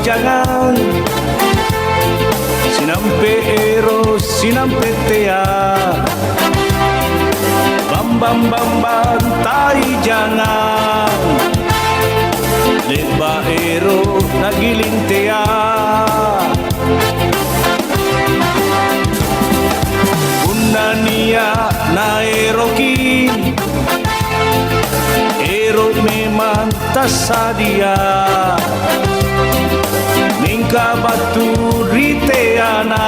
jangan sinampeero sinampetea bam bam bam bam tai jangan lebaero nagilintea unania naeroki ero memang tasadia ningka batu riteana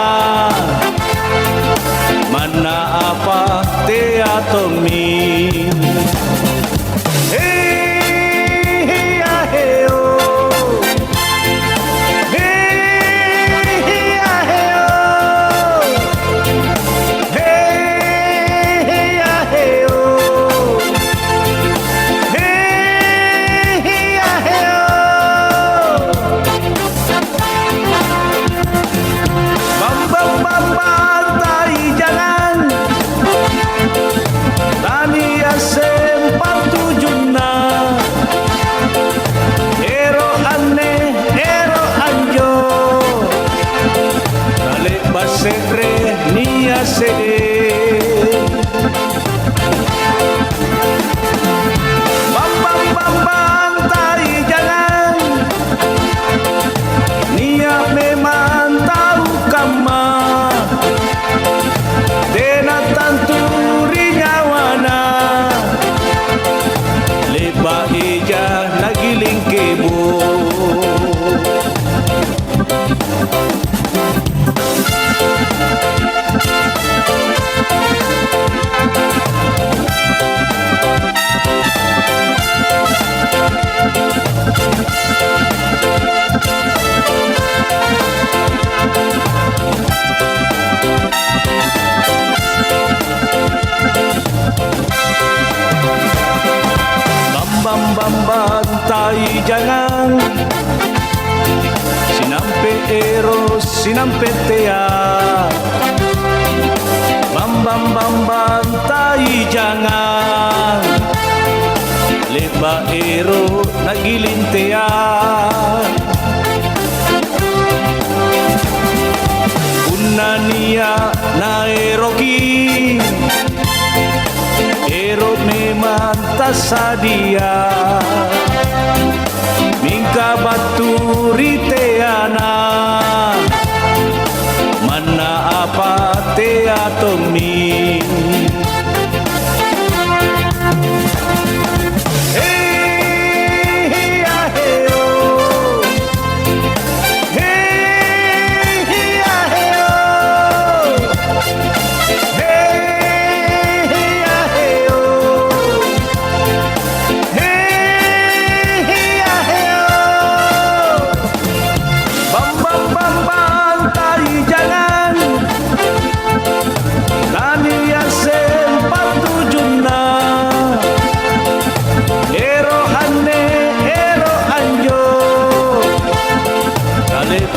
mana apa teatomi Basekre nia sede bam bam bam bam tai jangan nia memang tahu kama dena tanturi nyawana leba ija nagiling kebo bam bam bam tai jangan sinampeero sinampetea bam bam bam bam tai jangan lebaero nagilintea unania naeroki ero memang tasadia mingka batu riteana mana apa teatomi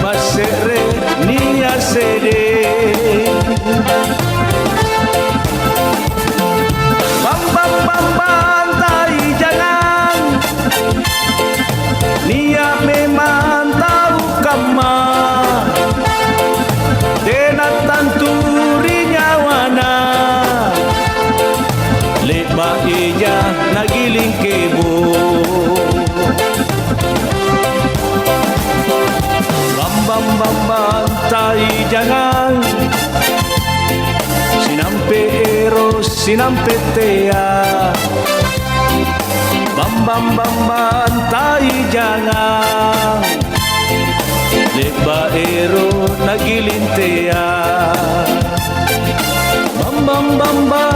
basekre nia sede bam bam bam bam tai jangan nia memang tahu kama dena tanturi nyawana leba ija nagiling kebo bam bam bam tai jangan sinampeero sinampetea bam bam bam bam tai jangan lebaero nagilintea bam bam bam bam